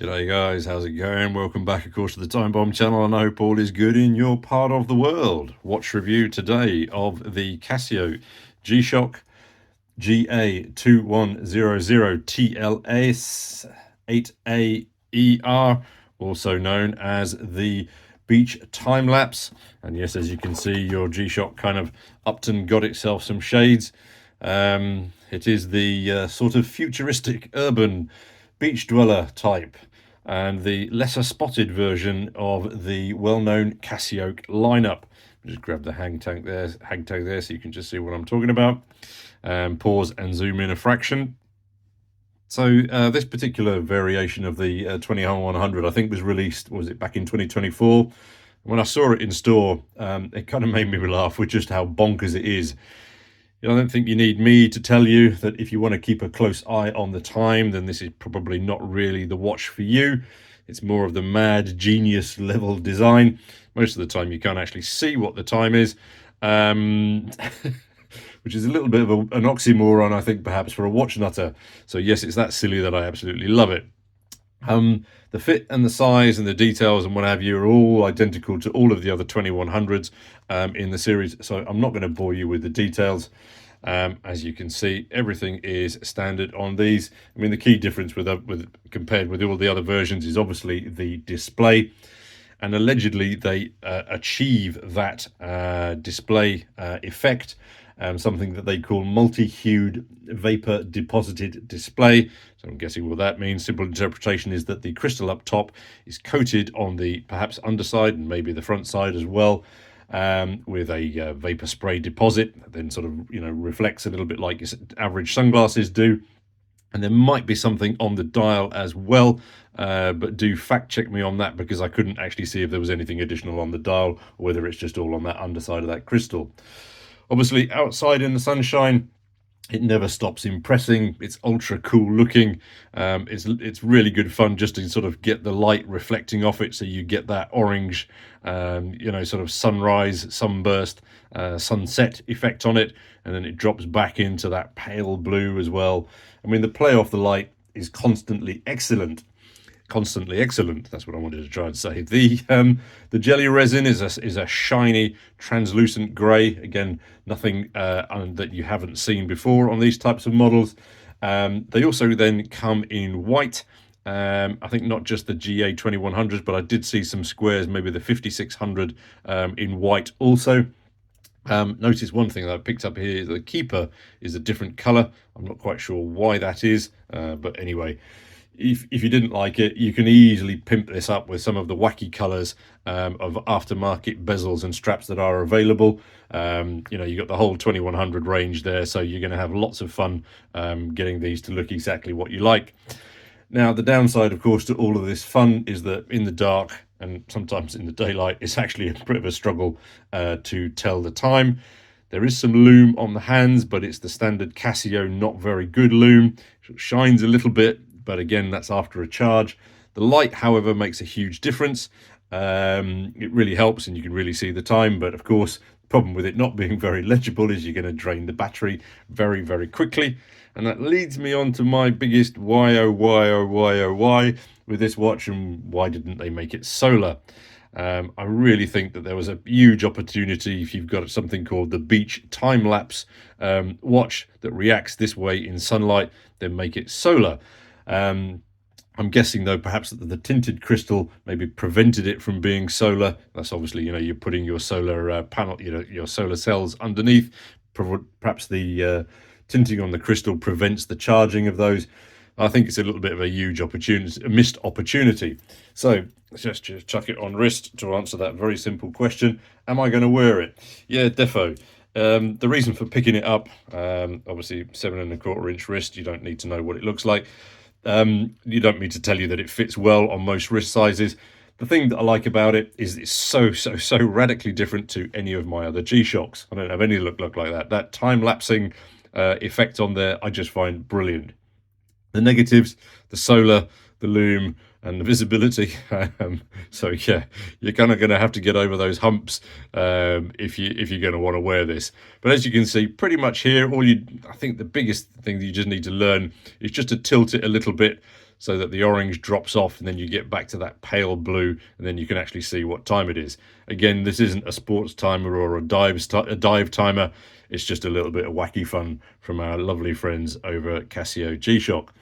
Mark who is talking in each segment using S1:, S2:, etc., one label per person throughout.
S1: G'day guys, how's it going? Welcome back of course to the Time Bomb channel, and I hope all is good in your part of the world. Watch review today of the Casio G-Shock GA-2100TLS-8AER, also known as the Beach Time Lapse. And yes, as you can see, your G-Shock kind of upped and got itself some shades. It is the sort of futuristic urban beach dweller type, and the lesser spotted version of the well-known Casio lineup. Just grab the hang tag there so you can just see what I'm talking about. Pause and zoom in a fraction. So this particular variation of the 2100 I think was released, was it back in 2024? When I saw it in store, it kind of made me laugh with just how bonkers it is. I don't think you need me to tell you that if you want to keep a close eye on the time, then this is probably not really the watch for you. It's more of the mad genius level design. Most of the time you can't actually see what the time is, which is a little bit of an oxymoron, I think, perhaps for a watch nutter. So yes, it's that silly that I absolutely love it. The fit and the size and the details and what have you are all identical to all of the other 2100s in the series, so I'm not going to bore you with the details. As you can see, everything is standard on these. I mean, the key difference compared with all the other versions is obviously the display, and allegedly they achieve that display effect. Something that they call multi-hued vapor deposited display. So I'm guessing what that means. Simple interpretation is that the crystal up top is coated on the perhaps underside and maybe the front side as well, with a vapor spray deposit that then sort of reflects a little bit like your average sunglasses do. And there might be something on the dial as well, but do fact check me on that, because I couldn't actually see if there was anything additional on the dial or whether it's just all on that underside of that crystal. Obviously, outside in the sunshine, it never stops impressing. It's ultra cool looking. It's really good fun just to sort of get the light reflecting off it, so you get that orange, sort of sunrise, sunburst, sunset effect on it, and then it drops back into that pale blue as well. I mean, the play off the light is constantly excellent. That's what I wanted to try and say. The jelly resin is a shiny translucent gray. Again, nothing that you haven't seen before on these types of models. They also then come in white. I think not just the GA-2100s, but I did see some squares, maybe the 5600 in white also. Notice one thing that I picked up here, the keeper is a different color. I'm not quite sure why that is, but anyway, if you didn't like it, you can easily pimp this up with some of the wacky colors of aftermarket bezels and straps that are available. You got the whole 2100 range there, so you're going to have lots of fun getting these to look exactly what you like. Now, the downside, of course, to all of this fun is that in the dark and sometimes in the daylight, it's actually a bit of a struggle to tell the time. There is some lume on the hands, but it's the standard Casio not very good lume. It shines a little bit, but again, that's after a charge. The light, however, makes a huge difference. It really helps, and you can really see the time, but of course, the problem with it not being very legible is you're going to drain the battery very, very quickly. And that leads me on to my biggest why with this watch, and why didn't they make it solar? I really think that there was a huge opportunity if you've got something called the Beach Time Lapse watch that reacts this way in sunlight, then make it solar. I'm guessing, though, perhaps that the tinted crystal maybe prevented it from being solar. That's obviously, you're putting your solar panel, your solar cells underneath. Perhaps the tinting on the crystal prevents the charging of those. I think it's a little bit of a huge opportunity, a missed opportunity. So let's just chuck it on wrist to answer that very simple question. Am I going to wear it? Yeah, defo. The reason for picking it up, obviously 7¼ inch wrist, you don't need to know what it looks like. You don't need to tell you that it fits well on most wrist sizes. The thing that I like about it is it's so radically different to any of my other G-Shocks. I don't have any look like that. That time-lapsing effect on there, I just find brilliant. The negatives, the solar, the lume, and the visibility. So yeah, you're kind of going to have to get over those humps if you're going to want to wear this. But as you can see, pretty much here, I think the biggest thing that you just need to learn is just to tilt it a little bit so that the orange drops off and then you get back to that pale blue, and then you can actually see what time it is. Again, this isn't a sports timer or a dive timer. It's just a little bit of wacky fun from our lovely friends over at Casio G-Shock.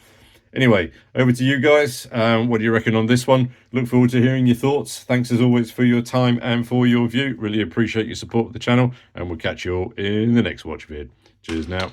S1: Anyway, over to you guys. What do you reckon on this one? Look forward to hearing your thoughts. Thanks as always for your time and for your view. Really appreciate your support of the channel, and we'll catch you all in the next watch vid. Cheers now.